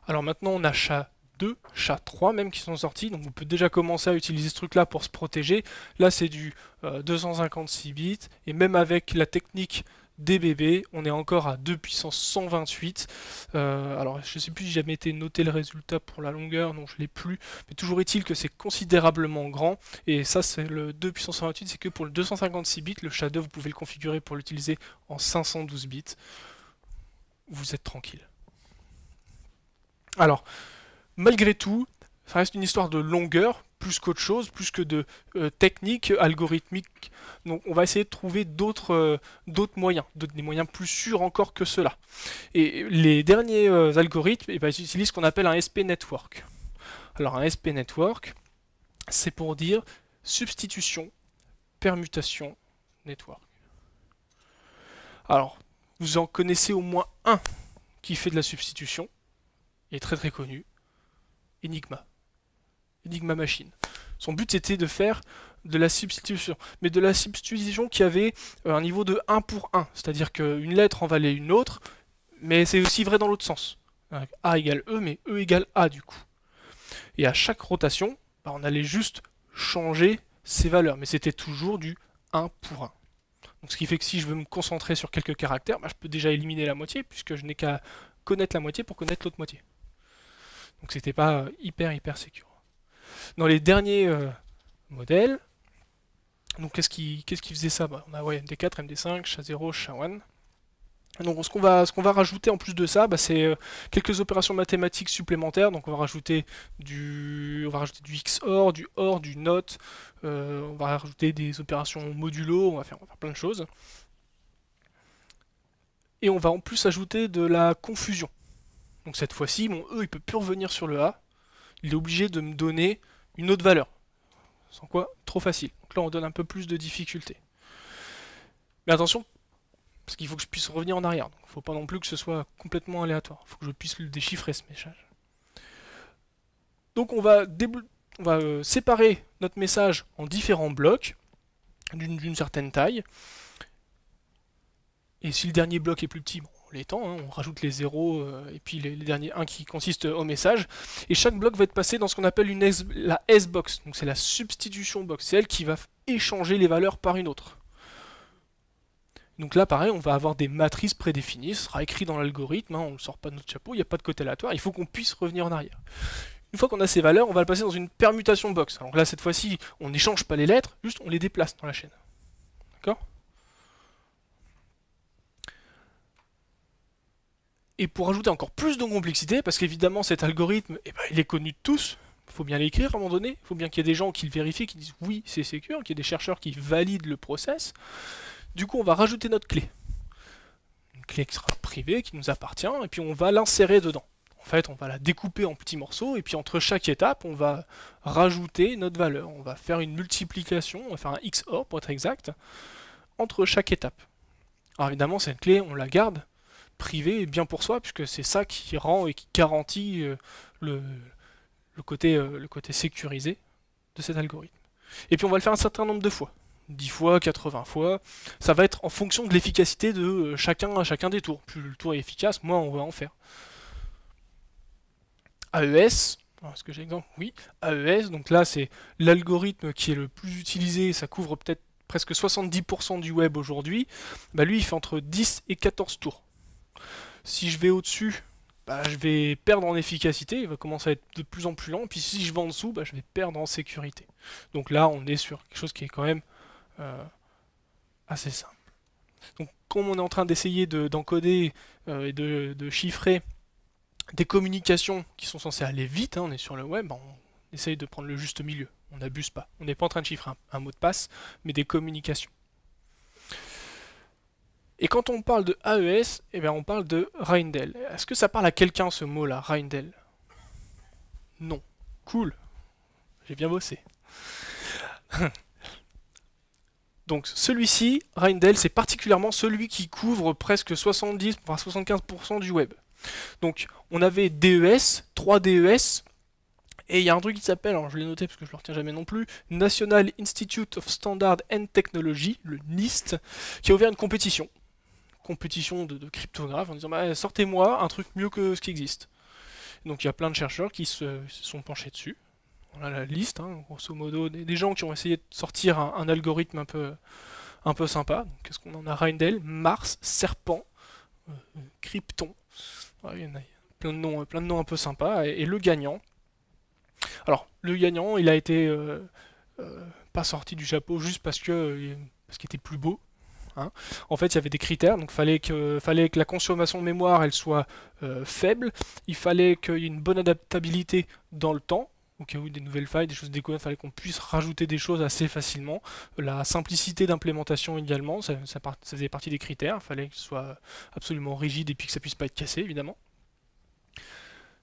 Alors maintenant on a SHA-2, SHA-3 même qui sont sortis, donc on peut déjà commencer à utiliser ce truc là pour se protéger. Là c'est du 256 bits, et même avec la technique des bébés, on est encore à 2 puissance 128. Alors je sais plus si j'ai jamais été noté le résultat pour la longueur, non je l'ai plus, mais toujours est-il que c'est considérablement grand, et ça c'est le 2 puissance 128, c'est que pour le 256 bits, le SHA-2 vous pouvez le configurer pour l'utiliser en 512 bits. Vous êtes tranquille. Alors, malgré tout, ça reste une histoire de longueur, plus qu'autre chose, plus que de technique algorithmique. Donc on va essayer de trouver d'autres moyens, des moyens plus sûrs encore que cela. Et les derniers algorithmes, ils utilisent ce qu'on appelle un SP network. Alors un SP network, c'est pour dire substitution, permutation, network. Alors, vous en connaissez au moins un qui fait de la substitution, il est très connu, Enigma. Enigma Machine. Son but c'était de faire de la substitution, mais de la substitution qui avait un niveau de 1 pour 1, c'est-à-dire qu'une lettre en valait une autre, mais c'est aussi vrai dans l'autre sens. A égale E, mais E égale A du coup. Et à chaque rotation, bah, on allait juste changer ces valeurs, mais c'était toujours du 1 pour 1. Donc, ce qui fait que si je veux me concentrer sur quelques caractères, bah, je peux déjà éliminer la moitié, puisque je n'ai qu'à connaître la moitié pour connaître l'autre moitié. Donc c'était pas hyper secure. Dans les derniers modèles, donc qu'est-ce qui faisait ça? On a MD4, MD5, SHA-0, SHA-1. Donc ce qu'on va rajouter en plus de ça, c'est quelques opérations mathématiques supplémentaires. Donc on va rajouter du XOR, du OR, du NOT, on va rajouter des opérations modulo, on va faire plein de choses. Et on va en plus ajouter de la confusion. Donc cette fois-ci, bon, il peut plus revenir sur le A, il est obligé de me donner une autre valeur. Sans quoi, trop facile. Donc là on donne un peu plus de difficulté. Mais attention, parce qu'il faut que je puisse revenir en arrière. Donc il ne faut pas non plus que ce soit complètement aléatoire. Il faut que je puisse le déchiffrer ce message. Donc on va séparer notre message en différents blocs d'une certaine taille. Et si le dernier bloc est plus petit, bon, on l'étend, hein, on rajoute les zéros et puis les derniers 1 qui consistent au message. Et chaque bloc va être passé dans ce qu'on appelle la S-box. Donc c'est la substitution box. C'est elle qui va échanger les valeurs par une autre. Donc là, pareil, on va avoir des matrices prédéfinies, ce sera écrit dans l'algorithme, hein, on ne le sort pas de notre chapeau, il n'y a pas de côté aléatoire, il faut qu'on puisse revenir en arrière. Une fois qu'on a ces valeurs, on va le passer dans une permutation box. Alors là, cette fois-ci, on n'échange pas les lettres, juste on les déplace dans la chaîne. D'accord? Et pour ajouter encore plus de complexité, parce qu'évidemment cet algorithme, il est connu de tous, il faut bien l'écrire à un moment donné, il faut bien qu'il y ait des gens qui le vérifient, qui disent oui, c'est secure, qu'il y ait des chercheurs qui valident le process. Du coup, on va rajouter notre clé. Une clé qui sera privée, qui nous appartient, et puis on va l'insérer dedans. En fait, on va la découper en petits morceaux, et puis entre chaque étape, on va rajouter notre valeur. On va faire une multiplication, on va faire un XOR pour être exact, entre chaque étape. Alors évidemment, cette clé, on la garde privée et bien pour soi, puisque c'est ça qui rend et qui garantit le côté sécurisé de cet algorithme. Et puis on va le faire un certain nombre de fois. 10 fois, 80 fois, ça va être en fonction de l'efficacité de chacun des tours. Plus le tour est efficace, moins on va en faire. AES, est-ce que j'ai l'exemple? Oui, AES, donc là c'est l'algorithme qui est le plus utilisé, ça couvre peut-être presque 70% du web aujourd'hui. Lui il fait entre 10 et 14 tours. Si je vais au-dessus, je vais perdre en efficacité, il va commencer à être de plus en plus lent, puis si je vais en dessous, je vais perdre en sécurité. Donc là on est sur quelque chose qui est quand même assez simple. Donc comme on est en train d'essayer d'encoder et de chiffrer des communications qui sont censées aller vite, hein, on est sur le web, on essaye de prendre le juste milieu, on n'abuse pas. On n'est pas en train de chiffrer un mot de passe, mais des communications. Et quand on parle de AES, on parle de Reindel. Est-ce que ça parle à quelqu'un ce mot-là, Reindel? Non. Cool. J'ai bien bossé. Donc celui-ci, Reindel, c'est particulièrement celui qui couvre presque 70, voire 75% du web. Donc on avait DES, 3 DES, et il y a un truc qui s'appelle, alors je l'ai noté parce que je ne le retiens jamais non plus, National Institute of Standard and Technology, le NIST, qui a ouvert une compétition de cryptographes en disant sortez-moi un truc mieux que ce qui existe. Donc il y a plein de chercheurs qui se sont penchés dessus. On a la liste, hein, grosso modo, des gens qui ont essayé de sortir un algorithme un peu sympa. Qu'est-ce qu'on en a? Reindel, Mars, Serpent, Krypton. Il y en a plein de noms un peu sympas. Et le gagnant. Alors, le gagnant, il a été pas sorti du chapeau juste parce qu'il était plus beau. Hein. En fait, il y avait des critères, donc fallait que la consommation de mémoire elle soit faible, il fallait qu'il y ait une bonne adaptabilité dans le temps, au cas où des nouvelles failles, des choses découvertes, il fallait qu'on puisse rajouter des choses assez facilement. La simplicité d'implémentation également, ça faisait partie des critères, il fallait que ce soit absolument rigide et puis que ça puisse pas être cassé évidemment.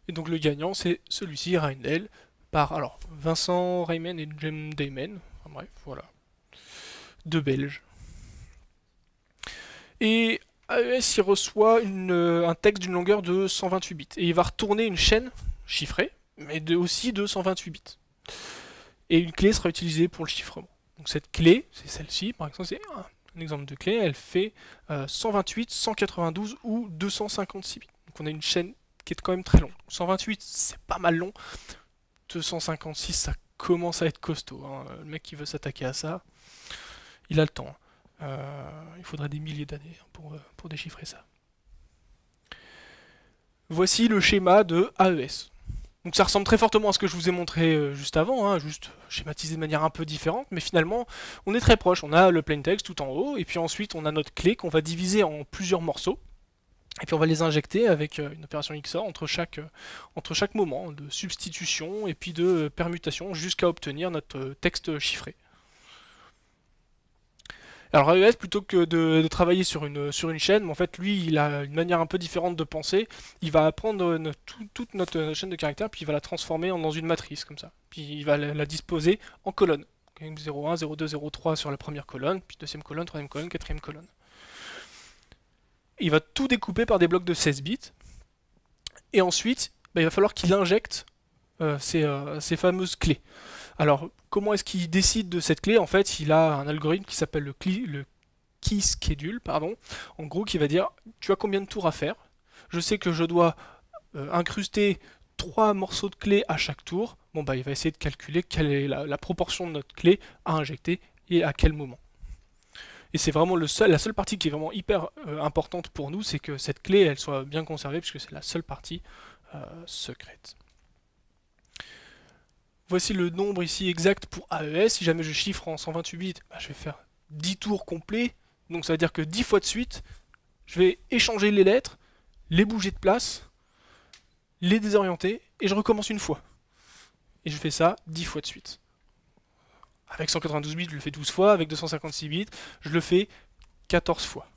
Et donc le gagnant c'est celui-ci, Reindel, par Vincent Reimann et Jem Dayman, enfin bref, voilà. Deux Belges. Et AES il reçoit un texte d'une longueur de 128 bits. Et il va retourner une chaîne chiffrée, mais aussi de 128 bits. Et une clé sera utilisée pour le chiffrement. Donc cette clé, c'est celle-ci, par exemple, c'est un exemple de clé, elle fait 128, 192 ou 256 bits. Donc on a une chaîne qui est quand même très longue. 128, c'est pas mal long. 256, ça commence à être costaud. Hein. Le mec qui veut s'attaquer à ça, il a le temps. Il faudrait des milliers d'années pour déchiffrer ça. Voici le schéma de AES. Donc ça ressemble très fortement à ce que je vous ai montré juste avant, hein, juste schématisé de manière un peu différente, mais finalement on est très proche. On a le plaintext tout en haut, et puis ensuite on a notre clé qu'on va diviser en plusieurs morceaux, et puis on va les injecter avec une opération XOR entre chaque moment de substitution et puis de permutation jusqu'à obtenir notre texte chiffré. Alors AES, plutôt que de travailler sur une chaîne, en fait, lui, il a une manière un peu différente de penser. Il va prendre toute notre chaîne de caractères, puis il va la transformer dans une matrice, comme ça. Puis il va la disposer en colonnes. 0,1, 0,2, 0,3 sur la première colonne, puis deuxième colonne, troisième colonne, quatrième colonne. Il va tout découper par des blocs de 16 bits. Et ensuite, il va falloir qu'il injecte ces fameuses clés. Alors, comment est-ce qu'il décide de cette clé? En fait, il a un algorithme qui s'appelle le key schedule, pardon. En gros, qui va dire, tu as combien de tours à faire? Je sais que je dois incruster 3 morceaux de clés à chaque tour. Bon, il va essayer de calculer quelle est la proportion de notre clé à injecter et à quel moment. Et c'est vraiment la seule partie qui est vraiment hyper importante pour nous, c'est que cette clé, elle soit bien conservée, puisque c'est la seule partie secrète. Voici le nombre ici exact pour AES. Si jamais je chiffre en 128 bits, je vais faire 10 tours complets. Donc ça veut dire que 10 fois de suite, je vais échanger les lettres, les bouger de place, les désorienter, et je recommence une fois. Et je fais ça 10 fois de suite. Avec 192 bits, je le fais 12 fois. Avec 256 bits, je le fais 14 fois.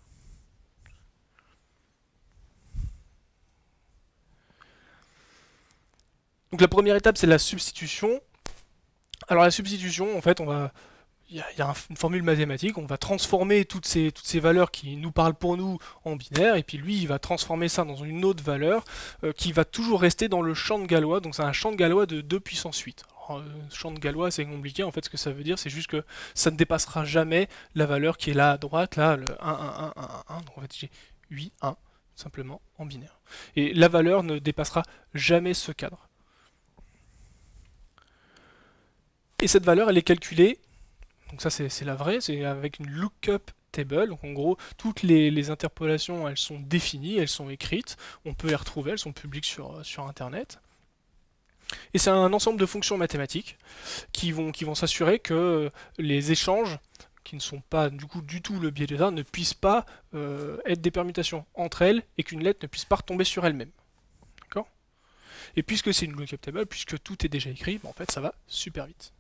Donc la première étape, c'est la substitution. Alors la substitution, en fait, il y a une formule mathématique, on va transformer toutes ces valeurs qui nous parlent pour nous en binaire, et puis lui, il va transformer ça dans une autre valeur qui va toujours rester dans le champ de Galois, donc c'est un champ de Galois de 2 puissance 8. Alors, champ de Galois, c'est compliqué, en fait, ce que ça veut dire, c'est juste que ça ne dépassera jamais la valeur qui est là à droite, là, le 1, 1, 1, 1, 1, 1, donc en fait j'ai 8, 1, simplement en binaire. Et la valeur ne dépassera jamais ce cadre. Et cette valeur, elle est calculée, donc ça c'est la vraie, c'est avec une lookup table, donc en gros, toutes les interpolations, elles sont définies, elles sont écrites, on peut les retrouver, elles sont publiques sur Internet. Et c'est un ensemble de fonctions mathématiques qui vont s'assurer que les échanges, qui ne sont pas du coup du tout le biais d'état, ne puissent pas être des permutations entre elles et qu'une lettre ne puisse pas retomber sur elle-même. D'accord? Et puisque c'est une lookup table, puisque tout est déjà écrit, en fait ça va super vite.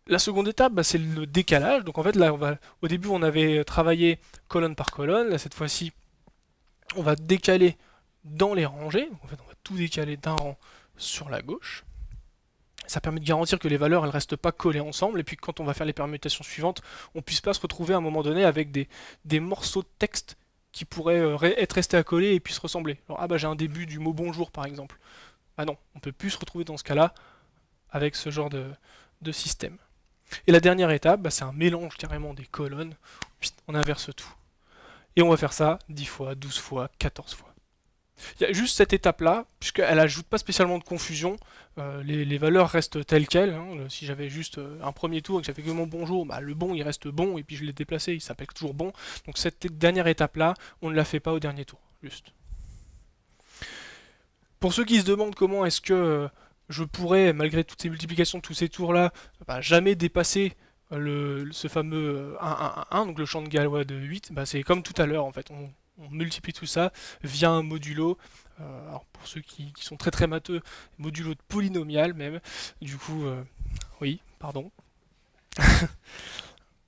La seconde étape, c'est le décalage. Donc en fait, là, au début, on avait travaillé colonne par colonne. Là, cette fois-ci, on va décaler dans les rangées. Donc, en fait, on va tout décaler d'un rang sur la gauche. Ça permet de garantir que les valeurs, elles restent pas collées ensemble. Et puis, quand on va faire les permutations suivantes, on puisse pas se retrouver à un moment donné avec des morceaux de texte qui pourraient être restés à coller et puis se ressembler. Alors, j'ai un début du mot bonjour, par exemple. Non, on peut plus se retrouver dans ce cas-là avec ce genre de système. Et la dernière étape, c'est un mélange carrément des colonnes. On inverse tout. Et on va faire ça 10 fois, 12 fois, 14 fois. Il y a juste cette étape-là, puisqu'elle n'ajoute pas spécialement de confusion. Les valeurs restent telles quelles. Hein. Si j'avais juste un premier tour et que j'avais que mon bonjour, le bon il reste bon, et puis je l'ai déplacé, il s'appelle toujours bon. Donc cette dernière étape-là, on ne la fait pas au dernier tour. Juste. Pour ceux qui se demandent comment est-ce que je pourrais, malgré toutes ces multiplications, tous ces tours-là, jamais dépasser ce fameux 1, 1, 1, 1, donc le champ de Galois de 8, c'est comme tout à l'heure en fait, on multiplie tout ça via un modulo, alors pour ceux qui sont très très matheux, modulo de polynomial même, du coup, oui, pardon.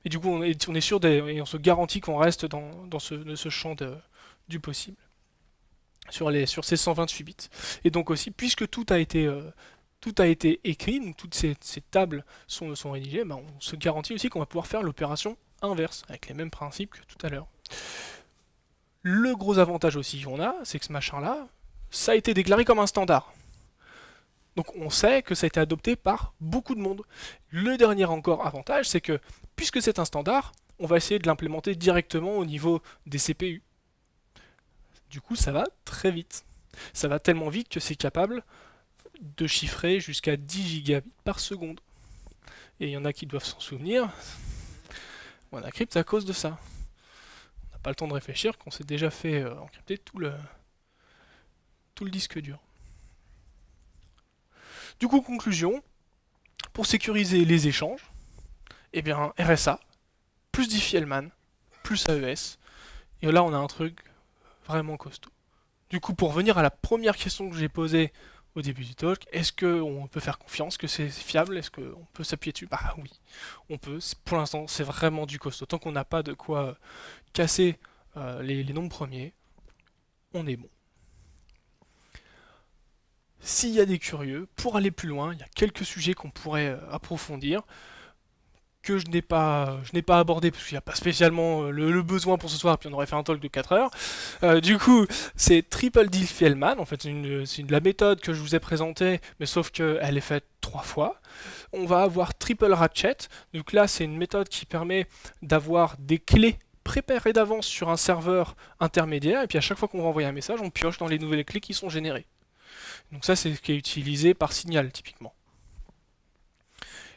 Et du coup on est sûr et on se garantit qu'on reste dans ce champ du possible. Sur ces 128 bits. Et donc aussi, puisque tout a été écrit, donc toutes ces tables sont rédigées, on se garantit aussi qu'on va pouvoir faire l'opération inverse, avec les mêmes principes que tout à l'heure. Le gros avantage aussi qu'on a, c'est que ce machin-là, ça a été déclaré comme un standard. Donc on sait que ça a été adopté par beaucoup de monde. Le dernier encore avantage, c'est que, puisque c'est un standard, on va essayer de l'implémenter directement au niveau des CPU. Du coup, ça va très vite. Ça va tellement vite que c'est capable de chiffrer jusqu'à 10 gigabits par seconde. Et il y en a qui doivent s'en souvenir. On encrypte à cause de ça. On n'a pas le temps de réfléchir qu'on s'est déjà fait encrypter tout le disque dur. Du coup, conclusion, pour sécuriser les échanges, eh bien RSA, plus Diffie-Hellman, plus AES, et là on a un truc vraiment costaud. Du coup, pour revenir à la première question que j'ai posée au début du talk, est-ce qu'on peut faire confiance, que c'est fiable, est-ce qu'on peut s'appuyer dessus? Bah oui, on peut. Pour l'instant, c'est vraiment du costaud. Tant qu'on n'a pas de quoi casser les nombres premiers, on est bon. S'il y a des curieux, pour aller plus loin, il y a quelques sujets qu'on pourrait approfondir, que je n'ai pas abordé parce qu'il n'y a pas spécialement le besoin pour ce soir, puis on aurait fait un talk de 4 heures. Du coup, c'est Triple Diffie-Hellman, en fait c'est la méthode que je vous ai présentée, mais sauf qu'elle est faite 3 fois. On va avoir Triple Ratchet, donc là c'est une méthode qui permet d'avoir des clés préparées d'avance sur un serveur intermédiaire, et puis à chaque fois qu'on va envoyer un message, on pioche dans les nouvelles clés qui sont générées. Donc ça c'est ce qui est utilisé par Signal typiquement.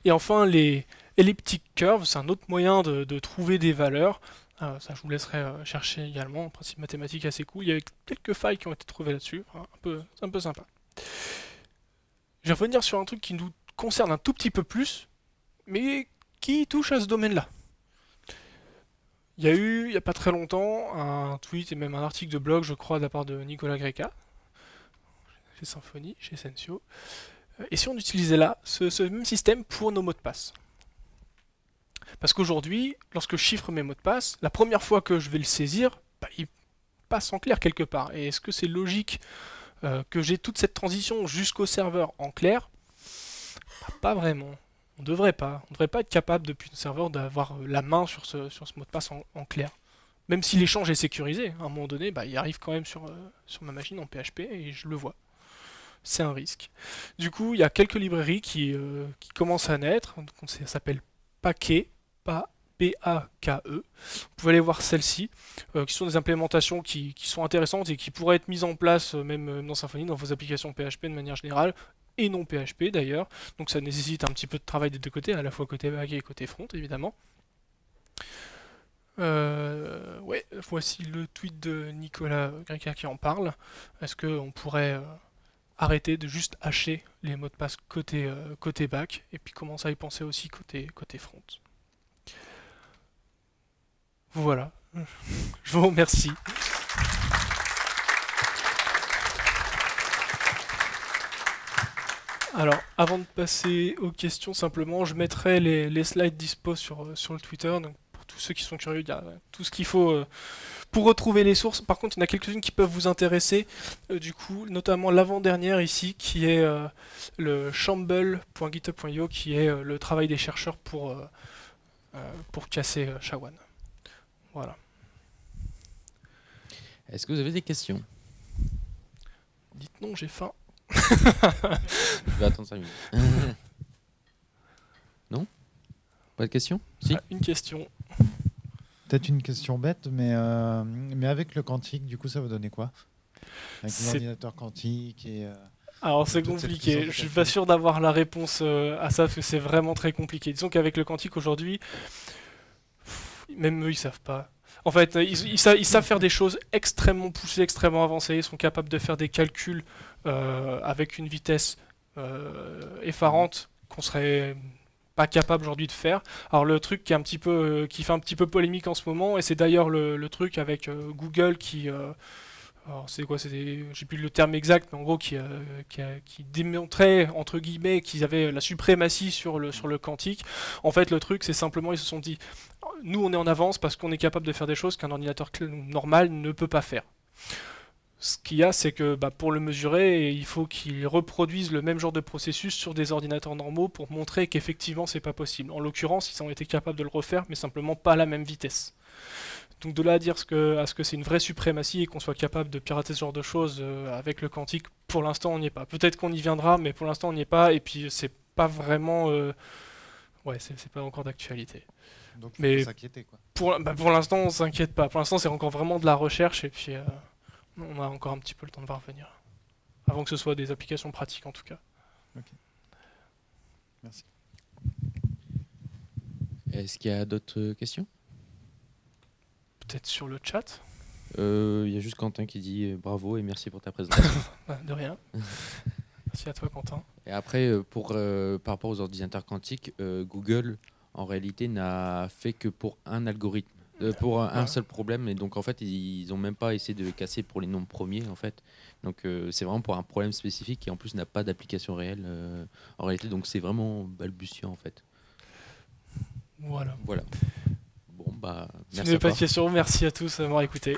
Et enfin les Elliptic Curve, c'est un autre moyen de trouver des valeurs. Ça, je vous laisserai chercher également. Un principe mathématique assez cool. Il y a quelques failles qui ont été trouvées là-dessus. C'est un peu sympa. Je vais revenir sur un truc qui nous concerne un tout petit peu plus, mais qui touche à ce domaine-là. Il y a eu, il n'y a pas très longtemps, un tweet et même un article de blog, je crois, de la part de Nicolas Greca, chez Symfony, chez Sensio. Et si on utilisait là ce même système pour nos mots de passe? Parce qu'aujourd'hui, lorsque je chiffre mes mots de passe, la première fois que je vais le saisir, bah, il passe en clair quelque part. Et est-ce que c'est logique que j'ai toute cette transition jusqu'au serveur en clair? Bah, pas vraiment. On devrait pas. On devrait pas être capable depuis le serveur d'avoir la main sur ce mot de passe en clair. Même si l'échange est sécurisé, à un moment donné, bah, il arrive quand même sur ma machine en PHP et je le vois. C'est un risque. Du coup, il y a quelques librairies qui commencent à naître. Ça s'appelle Paquet. P-A-K-E. Vous pouvez aller voir celles-ci, qui sont des implémentations qui sont intéressantes et qui pourraient être mises en place même dans Symfony, dans vos applications PHP de manière générale, et non PHP d'ailleurs. Donc ça nécessite un petit peu de travail des deux côtés, à la fois côté back et côté front évidemment. Ouais, voici le tweet de Nicolas Greca qui en parle. Est-ce qu'on pourrait arrêter de juste hacher les mots de passe côté back et puis commencer à y penser aussi côté front? Voilà, je vous remercie. Alors, avant de passer aux questions, simplement, je mettrai les slides dispo sur le Twitter. Donc, pour tous ceux qui sont curieux, il y a tout ce qu'il faut pour retrouver les sources. Par contre, il y en a quelques-unes qui peuvent vous intéresser. Du coup, notamment l'avant-dernière ici, qui est le shamble.github.io, qui est le travail des chercheurs pour casser SHA-1. Voilà.
Est-ce que vous avez des questions?
Dites non, j'ai faim.
Je vais attendre 5 minutes. Non? Pas de questions? Si?
Une question.
Peut-être une question bête, mais avec le quantique, du coup, ça va donner quoi? Avec l'ordinateur quantique et...
Alors c'est compliqué, je suis pas sûr d'avoir la réponse à ça, parce que c'est vraiment très compliqué. Disons qu'avec le quantique aujourd'hui, même eux ils savent pas. En fait, ils savent faire des choses extrêmement poussées, extrêmement avancées, ils sont capables de faire des calculs avec une vitesse effarante qu'on serait pas capable aujourd'hui de faire. Alors le truc qui fait un petit peu polémique en ce moment, et c'est d'ailleurs le truc avec Google qui... alors c'est quoi, j'ai plus le terme exact, mais en gros qui démontrait entre guillemets qu'ils avaient la suprématie sur le quantique. En fait, le truc, c'est simplement ils se sont dit, nous on est en avance parce qu'on est capable de faire des choses qu'un ordinateur normal ne peut pas faire. Ce qu'il y a, c'est que pour le mesurer, il faut qu'il reproduise le même genre de processus sur des ordinateurs normaux pour montrer qu'effectivement c'est pas possible. En l'occurrence, ils ont été capables de le refaire, mais simplement pas à la même vitesse. Donc de là à dire à ce que c'est une vraie suprématie et qu'on soit capable de pirater ce genre de choses avec le quantique, pour l'instant on n'y est pas. Peut-être qu'on y viendra, mais pour l'instant on n'y est pas, et puis c'est pas vraiment... ouais, c'est pas encore d'actualité.
Donc il faut s'inquiéter, quoi.
Pour l'instant on s'inquiète pas. Pour l'instant c'est encore vraiment de la recherche, et puis on a encore un petit peu le temps de parvenir. Avant que ce soit des applications pratiques en tout cas.
Ok. Merci.
Est-ce qu'il y a d'autres questions?
Peut-être sur le chat.
Il y a juste Quentin qui dit bravo et merci pour ta présentation.
De rien. Merci à toi, Quentin.
Et après, par rapport aux ordinateurs quantiques, Google, en réalité, n'a fait que pour un algorithme, pour un seul problème. Et donc, en fait, ils n'ont même pas essayé de le casser pour les nombres premiers, en fait. Donc, c'est vraiment pour un problème spécifique qui, en plus, n'a pas d'application réelle, en réalité. Donc, c'est vraiment balbutiant, en fait.
Voilà.
Voilà. Bon, bah,
Si vous
merci
n'avez
à
pas
toi.
de questions, merci à tous d'avoir écouté.